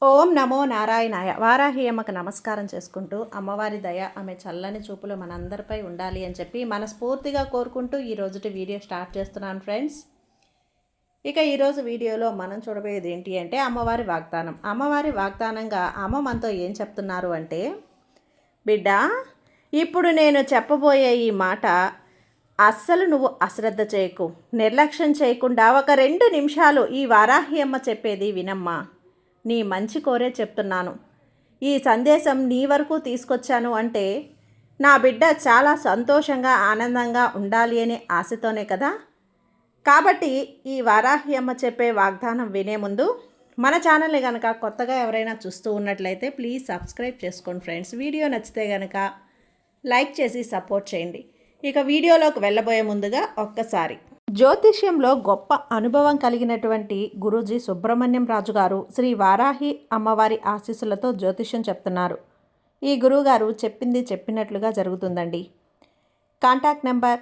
ఓం నమో నారాయణాయ. వారాహి అమ్మకు నమస్కారం చేసుకుంటూ అమ్మవారి దయ ఆమె చల్లని చూపులు మనందరిపై ఉండాలి అని చెప్పి మనస్ఫూర్తిగా కోరుకుంటూ ఈ రోజుటి వీడియో స్టార్ట్ చేస్తున్నాను ఫ్రెండ్స్. ఇక ఈరోజు వీడియోలో మనం చూడబోయేది ఏంటి అంటే అమ్మవారి వాగ్దానం. అమ్మవారి వాగ్దానంగా అమ్మ మనతో ఏం చెప్తున్నారు అంటే, బిడ్డ, ఇప్పుడు నేను చెప్పబోయే ఈ మాట అస్సలు నువ్వు అశ్రద్ధ చేయకు, నిర్లక్ష్యం చేయకుండా ఒక 2 నిమిషాలు ఈ వారాహి అమ్మ చెప్పేది వినమ్మా. నీ మంచి కోరే చెప్తున్నాను. ఈ సందేశం నీ వరకు తీసుకొచ్చాను అంటే నా బిడ్డ చాలా సంతోషంగా ఆనందంగా ఉండాలి అనే ఆశతోనే కదా. కాబట్టి ఈ వారాహి అమ్మ చెప్పే వాగ్దానం వినే ముందు మన ఛానల్ని కనుక కొత్తగా ఎవరైనా చూస్తూ ఉన్నట్లయితే ప్లీజ్ సబ్స్క్రైబ్ చేసుకోండి ఫ్రెండ్స్. వీడియో నచ్చితే కనుక లైక్ చేసి సపోర్ట్ చేయండి. ఇక వీడియోలోకి వెళ్ళబోయే ముందుగా ఒక్కసారి జ్యోతిష్యంలో గొప్ప అనుభవం కలిగినటువంటి గురూజీ సుబ్రహ్మణ్యం రాజు గారు శ్రీ వారాహి అమ్మవారి ఆశీస్సులతో జ్యోతిష్యం చెప్తున్నారు. ఈ గురువుగారు చెప్పింది చెప్పినట్లుగా జరుగుతుందండి. Contact number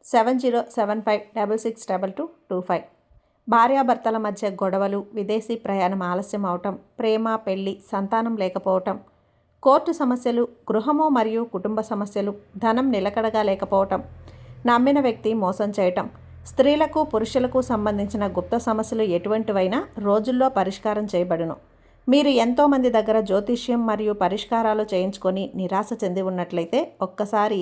7075662225. భార్యాభర్తల మధ్య గొడవలు, విదేశీ ప్రయాణం ఆలస్యం అవటం, ప్రేమ, పెళ్లి, సంతానం లేకపోవటం, కోర్టు సమస్యలు, గృహము మరియు కుటుంబ సమస్యలు, ధనం నిలకడగా లేకపోవటం, నమ్మిన వ్యక్తి మోసం చేయటం, స్త్రీలకు పురుషులకు సంబంధించిన గుప్త సమస్యలు ఎటువంటివైనా రోజుల్లో పరిష్కారం చేయబడును. మీరు ఎంతోమంది దగ్గర జ్యోతిష్యం మరియు పరిష్కారాలు చేయించుకొని నిరాశ చెంది ఉన్నట్లయితే ఒక్కసారి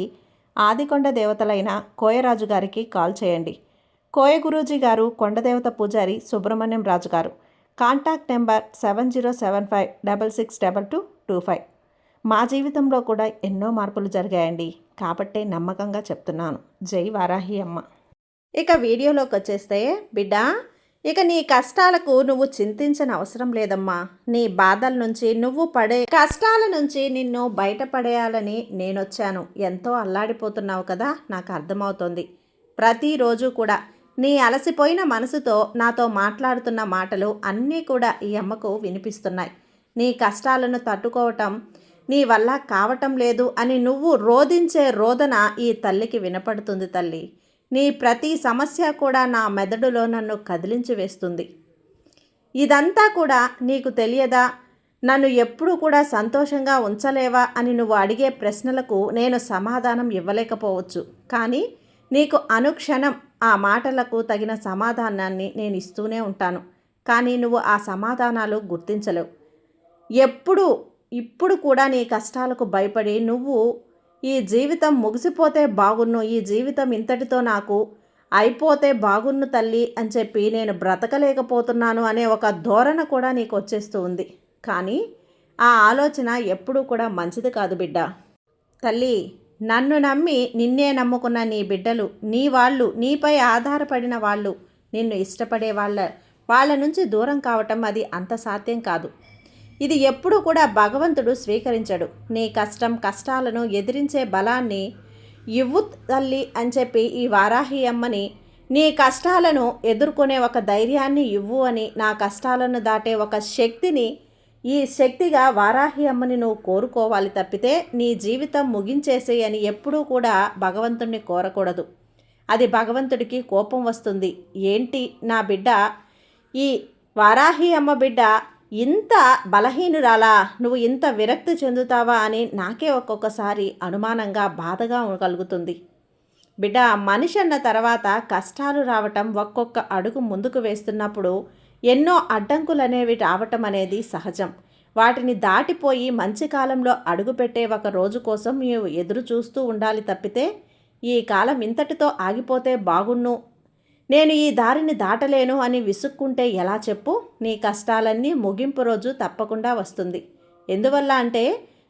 ఆదికొండ దేవతలైన కోయరాజు గారికి కాల్ చేయండి. కోయ గురూజీ గారు కొండదేవత పూజారి సుబ్రహ్మణ్యం రాజు గారు. Contact number 7075662225. మా జీవితంలో కూడా ఎన్నో మార్పులు జరిగాయండి, కాబట్టే నమ్మకంగా చెప్తున్నాను. జై వారాహి అమ్మ. ఇక వీడియోలోకి వచ్చేస్తే, బిడ్డ, ఇక నీ కష్టాలకు నువ్వు చింతించని అవసరం లేదమ్మా. నీ బాధల నుంచి, నువ్వు పడే కష్టాల నుంచి నిన్ను బయటపడేయాలని నేనొచ్చాను. ఎంతో అల్లాడిపోతున్నావు కదా, నాకు అర్థమవుతోంది. ప్రతిరోజు కూడా నీ అలసిపోయిన మనసుతో నాతో మాట్లాడుతున్న మాటలు అన్నీ కూడా ఈ అమ్మకు వినిపిస్తున్నాయి. నీ కష్టాలను తట్టుకోవటం నీ వల్ల కావటం లేదు అని నువ్వు రోధించే రోదన ఈ తల్లికి వినపడుతుంది. తల్లి, నీ ప్రతి సమస్య కూడా నా మెదడులో నన్ను కదిలించి వేస్తుంది. ఇదంతా కూడా నీకు తెలియదా? నన్ను ఎప్పుడూ కూడా సంతోషంగా ఉంచలేవా అని నువ్వు అడిగే ప్రశ్నలకు నేను సమాధానం ఇవ్వలేకపోవచ్చు. కానీ నీకు అనుక్షణం ఆ మాటలకు తగిన సమాధానాన్ని నేను ఇస్తూనే ఉంటాను. కానీ నువ్వు ఆ సమాధానాలు గుర్తించలేవు. ఇప్పుడు కూడా నీ కష్టాలకు భయపడి నువ్వు ఈ జీవితం ముగిసిపోతే బాగున్ను, ఈ జీవితం ఇంతటితో నాకు అయిపోతే బాగున్ను తల్లి అని చెప్పి నేను బ్రతకలేకపోతున్నాను అనే ఒక ధోరణ కూడా నీకు వచ్చేస్తూ ఉంది. కానీ ఆ ఆలోచన ఎప్పుడూ కూడా మంచిది కాదు బిడ్డ. తల్లి, నన్ను నమ్మి నిన్నే నమ్ముకున్న నీ బిడ్డలు, నీ వాళ్ళు, నీపై ఆధారపడిన వాళ్ళు, నిన్ను ఇష్టపడే వాళ్ళ నుంచి దూరం కావటం అది అంత సాధ్యం కాదు. ఇది ఎప్పుడూ కూడా భగవంతుడు స్వీకరించడు. నీ కష్టాలను ఎదిరించే బలాన్ని ఇవ్వు తల్లి అని చెప్పి ఈ వారాహి అమ్మని నీ కష్టాలను ఎదుర్కొనే ఒక ధైర్యాన్ని ఇవ్వు అని, నా కష్టాలను దాటే ఒక శక్తిని, ఈ శక్తిగా వారాహి అమ్మని నువ్వు కోరుకోవాలి తప్పితే నీ జీవితం ముగించేసే అని ఎప్పుడూ కూడా భగవంతుడిని కోరకూడదు. అది భగవంతుడికి కోపం వస్తుంది. ఏంటి నా బిడ్డ, ఈ వారాహి అమ్మ బిడ్డ ఇంత బలహీనురాలా, నువ్వు ఇంత విరక్తి చెందుతావా అని నాకే ఒక్కొక్కసారి అనుమానంగా, బాధగా కలుగుతుంది. బిడ్డ, మనిషి అన్న తర్వాత కష్టాలు రావటం, ఒక్కొక్క అడుగు ముందుకు వేస్తున్నప్పుడు ఎన్నో అడ్డంకులు అనేవి రావటం అనేది సహజం. వాటిని దాటిపోయి మంచి కాలంలో అడుగుపెట్టే ఒక రోజు కోసం నీవు ఎదురు చూస్తూ ఉండాలి తప్పితే ఈ కాలం ఇంతటితో ఆగిపోతే బాగున్ను, నేను ఈ దారిని దాటలేను అని విసుక్కుంటే ఎలా చెప్పు? నీ కష్టాలన్నీ ముగింపు రోజు తప్పకుండా వస్తుంది. ఎందువల్ల అంటే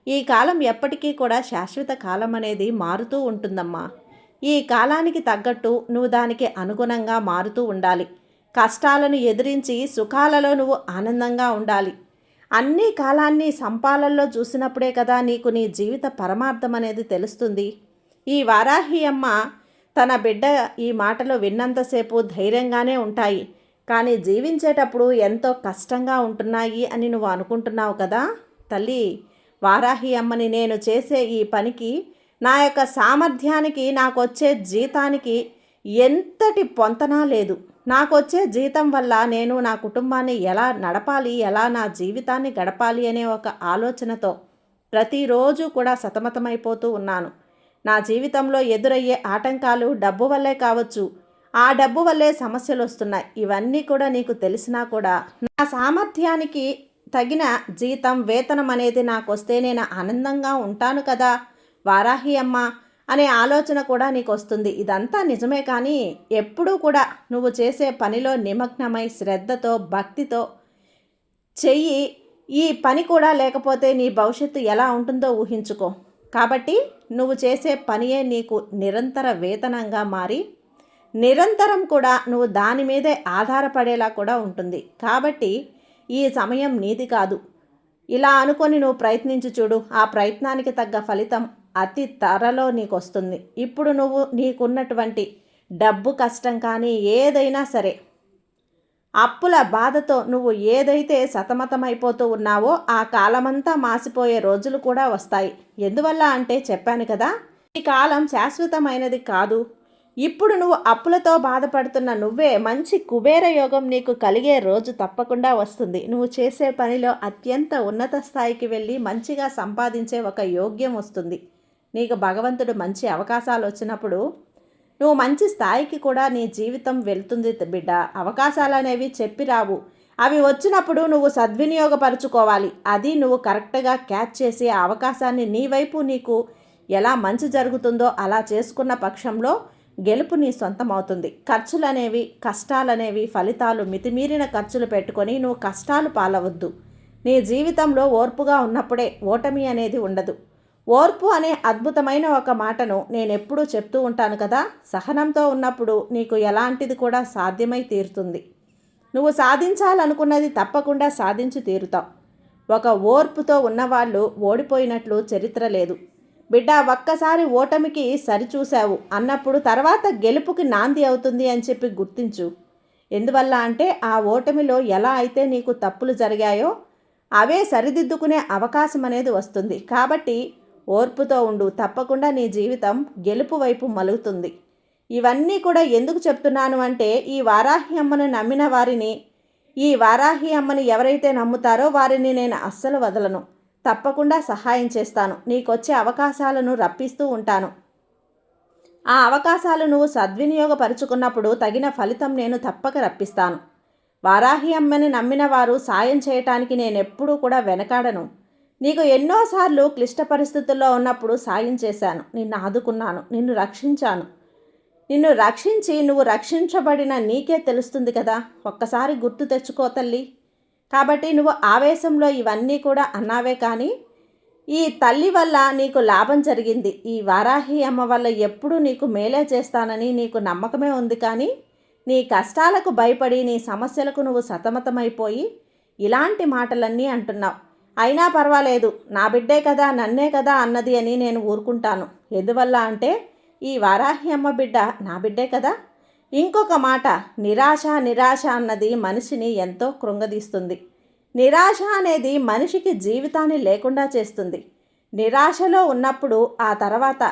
ఈ కాలం ఎప్పటికీ కూడా శాశ్వత కాలం అనేది మారుతూ ఉంటుందమ్మా. ఈ కాలానికి తగ్గట్టు నువ్వు దానికి అనుగుణంగా మారుతూ ఉండాలి. కష్టాలను ఎదిరించి సుఖాలలో నువ్వు ఆనందంగా ఉండాలి. అన్ని కాలాన్ని సంపాలనలో చూసినప్పుడే కదా నీకు నీ జీవిత పరమార్థం అనేది తెలుస్తుంది. ఈ వారాహి అమ్మ తన బిడ్డ ఈ మాటలు విన్నంతసేపు ధైర్యంగానే ఉంటాయి, కానీ జీవించేటప్పుడు ఎంతో కష్టంగా ఉంటున్నాయి అని నువ్వు అనుకుంటున్నావు కదా తల్లి. వారాహి అమ్మని నేను చేసే ఈ పనికి, నా యొక్క సామర్థ్యానికి, నాకు వచ్చే జీతానికి ఎంతటి పొంతనా లేదు. నాకొచ్చే జీతం వల్ల నేను నా కుటుంబాన్ని ఎలా నడపాలి, ఎలా నా జీవితాన్ని గడపాలి అనే ఒక ఆలోచనతో ప్రతిరోజు కూడా సతమతమైపోతూ ఉన్నాను. నా జీవితంలో ఎదురయ్యే ఆటంకాలు డబ్బు వల్లే కావచ్చు, ఆ డబ్బు వల్లే సమస్యలు వస్తున్నాయి. ఇవన్నీ కూడా నీకు తెలిసినా కూడా నా సామర్థ్యానికి తగిన జీతం, వేతనం అనేది నాకు వస్తే నేను ఆనందంగా ఉంటాను కదా వారాహి అమ్మ అనే ఆలోచన కూడా నీకు వస్తుంది. ఇదంతా నిజమే, కానీ ఎప్పుడూ కూడా నువ్వు చేసే పనిలో నిమగ్నమై శ్రద్ధతో, భక్తితో చెయ్యి. ఈ పని కూడా లేకపోతే నీ భవిష్యత్తు ఎలా ఉంటుందో ఊహించుకో. కాబట్టి నువ్వు చేసే పనియే నీకు నిరంతర వేతనంగా మారి నిరంతరం కూడా నువ్వు దాని మీదే ఆధారపడేలా కూడా ఉంటుంది. కాబట్టి ఈ సమయం నీది కాదు. ఇలా అనుకొని నువ్వు ప్రయత్నించి చూడు. ఆ ప్రయత్నానికి తగ్గ ఫలితం అతి త్వరలో నీకు వస్తుంది. ఇప్పుడు నువ్వు నీకున్నటువంటి డబ్బు కష్టం కానీ ఏదైనా సరే, అప్పుల బాధతో నువ్వు ఏదైతే సతమతమైపోతూ ఉన్నావో ఆ కాలమంతా మాసిపోయే రోజులు కూడా వస్తాయి. ఎందువల్ల అంటే చెప్పాను కదా, ఈ కాలం శాశ్వతమైనది కాదు. ఇప్పుడు నువ్వు అప్పులతో బాధపడుతున్న నువ్వే మంచి కుబేర యోగం నీకు కలిగే రోజు తప్పకుండా వస్తుంది. నువ్వు చేసే పనిలో అత్యంత ఉన్నత స్థాయికి వెళ్ళి మంచిగా సంపాదించే ఒక యోగ్యం వస్తుంది. నీకు భగవంతుడు మంచి అవకాశాలు వచ్చినప్పుడు నువ్వు మంచి స్థాయికి కూడా నీ జీవితం వెళ్తుంది బిడ్డ. అవకాశాలు అనేవి చెప్పి రావు. అవి వచ్చినప్పుడు నువ్వు సద్వినియోగపరుచుకోవాలి. అది నువ్వు కరెక్ట్గా క్యాచ్ చేసి ఆ అవకాశాన్ని నీ వైపు నీకు ఎలా మంచి జరుగుతుందో అలా చేసుకున్న పక్షంలో గెలుపు నీ సొంతం అవుతుంది. ఖర్చులనేవి, కష్టాలనేవి, ఫలితాలు మితిమీరిన ఖర్చులు పెట్టుకొని నువ్వు కష్టాలు పాలవద్దు. నీ జీవితంలో ఓర్పుగా ఉన్నప్పుడే ఓటమి అనేది ఉండదు. ఓర్పు అనే అద్భుతమైన ఒక మాటను నేను ఎప్పుడూ చెప్తూ ఉంటాను కదా. సహనంతో ఉన్నప్పుడు నీకు ఎలాంటిది కూడా సాధ్యమై తీరుతుంది. నువ్వు సాధించాలనుకున్నది తప్పకుండా సాధించి తీరుతావు. ఒక ఓర్పుతో ఉన్నవాళ్ళు ఓడిపోయినట్లు చరిత్ర లేదు. బిడ్డ, ఒక్కసారి ఓటమికి సరిచూశావు అన్నప్పుడు తర్వాత గెలుపుకి నాంది అవుతుంది అని చెప్పి గుర్తించు. ఎందువల్ల అంటే ఆ ఓటమిలో ఎలా అయితే నీకు తప్పులు జరిగాయో అవే సరిదిద్దుకునే అవకాశం అనేది వస్తుంది. కాబట్టి ఓర్పుతో ఉండు. తప్పకుండా నీ జీవితం గెలుపు వైపు మలుగుతుంది. ఇవన్నీ కూడా ఎందుకు చెప్తున్నాను అంటే, ఈ వారాహి అమ్మను నమ్మిన వారిని, ఈ వారాహి అమ్మని ఎవరైతే నమ్ముతారో వారిని నేను అస్సలు వదలను. తప్పకుండా సహాయం చేస్తాను. నీకొచ్చే అవకాశాలను రప్పిస్తూ ఉంటాను. ఆ అవకాశాలు నువ్వు సద్వినియోగపరుచుకున్నప్పుడు తగిన ఫలితం నేను తప్పక రప్పిస్తాను. వారాహి అమ్మని నమ్మిన వారు సాయం చేయటానికి నేనెప్పుడూ కూడా వెనకాడను. నీకు ఎన్నోసార్లు క్లిష్ట పరిస్థితుల్లో ఉన్నప్పుడు సాయం చేశాను. నిన్ను ఆదుకున్నాను, నిన్ను రక్షించాను. నిన్ను రక్షించి నువ్వు రక్షించబడిన నీకే తెలుస్తుంది కదా. ఒక్కసారి గుర్తు తెచ్చుకో తల్లి. కాబట్టి నువ్వు ఆవేశంలో ఇవన్నీ కూడా అన్నావే, కానీ ఈ తల్లి వల్ల నీకు లాభం జరిగింది. ఈ వారాహి అమ్మ వల్ల ఎప్పుడూ నీకు మేలే చేస్తానని నీకు నమ్మకమే ఉంది. కానీ నీ కష్టాలకు భయపడి, నీ సమస్యలకు నువ్వు సతమతమైపోయి ఇలాంటి మాటలన్నీ అంటున్నావు. అయినా పర్వాలేదు, నా బిడ్డే కదా, నన్నే కదా అన్నది అని నేను ఊరుకుంటాను. ఎందువల్ల అంటే ఈ వారాహి అమ్మ బిడ్డ నా బిడ్డే కదా. ఇంకొక మాట, నిరాశ అన్నది మనిషిని ఎంతో కృంగదీస్తుంది. నిరాశ అనేది మనిషికి జీవితాన్ని లేకుండా చేస్తుంది. నిరాశలో ఉన్నప్పుడు ఆ తర్వాత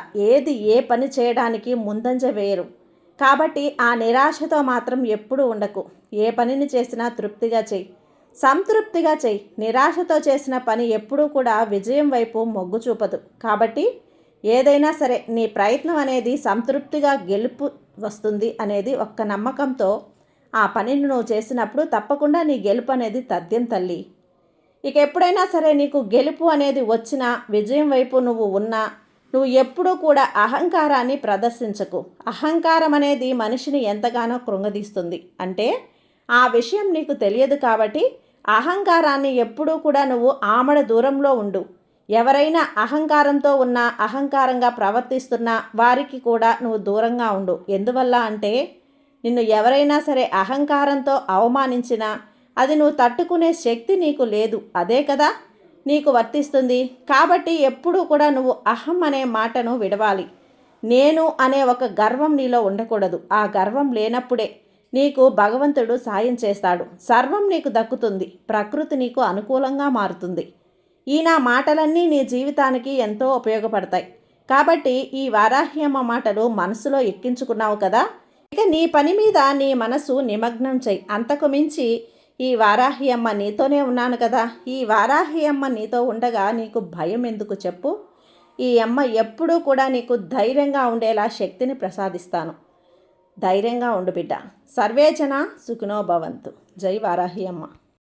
ఏ పని చేయడానికి ముందంజ వేయరు. కాబట్టి ఆ నిరాశతో మాత్రం ఎప్పుడూ ఉండకు. ఏ పనిని చేసినా తృప్తిగా చెయ్యి, సంతృప్తిగా చెయ్యి. నిరాశతో చేసిన పని ఎప్పుడూ కూడా విజయం వైపు మొగ్గు చూపదు. కాబట్టి ఏదైనా సరే నీ ప్రయత్నం అనేది సంతృప్తిగా గెలుపు వస్తుంది అనేది ఒక్క నమ్మకంతో ఆ పనిని నువ్వు చేసినప్పుడు తప్పకుండా నీ గెలుపు అనేది తథ్యం తల్లి. ఇక ఎప్పుడైనా సరే నీకు గెలుపు అనేది వచ్చినా, విజయం వైపు నువ్వు ఉన్నా, నువ్వు ఎప్పుడూ కూడా అహంకారాన్ని ప్రదర్శించకు. అహంకారం అనేది మనిషిని ఎంతగానో కృంగదీస్తుంది. అంటే ఆ విషయం నీకు తెలియదు కాబట్టి అహంకారాన్ని ఎప్పుడూ కూడా నువ్వు ఆమడ దూరంలో ఉండు. ఎవరైనా అహంకారంతో ఉన్నా, అహంకారంగా ప్రవర్తిస్తున్నా వారికి కూడా నువ్వు దూరంగా ఉండు. ఎందువల్ల అంటే నిన్ను ఎవరైనా సరే అహంకారంతో అవమానించినా అది నువ్వు తట్టుకునే శక్తి నీకు లేదు. అదే కదా నీకు వర్తిస్తుంది. కాబట్టి ఎప్పుడూ కూడా నువ్వు అహం అనే మాటను విడవాలి. నేను అనే ఒక గర్వం నీలో ఉండకూడదు. ఆ గర్వం లేనప్పుడే నీకు భగవంతుడు సాయం చేస్తాడు. సర్వం నీకు దక్కుతుంది. ప్రకృతి నీకు అనుకూలంగా మారుతుంది. ఈ నా మాటలన్నీ నీ జీవితానికి ఎంతో ఉపయోగపడతాయి. కాబట్టి ఈ వారాహి అమ్మ మాటలు మనసులో ఎక్కించుకున్నావు కదా. ఇక నీ పని మీద నీ మనసు నిమగ్నం చెయ్యి. అంతకు మించి ఈ వారాహి అమ్మ నీతోనే ఉన్నాను కదా, ఈ వారాహి అమ్మ నీతో ఉండగా నీకు భయం ఎందుకు చెప్పు? ఈ అమ్మ ఎప్పుడూ కూడా నీకు ధైర్యంగా ఉండేలా శక్తిని ప్రసాదిస్తాను. ధైర్యంగా ఉండు బిడ్డ. సర్వేజన సుఖినో భవంతు. జై వారాహి అమ్మ.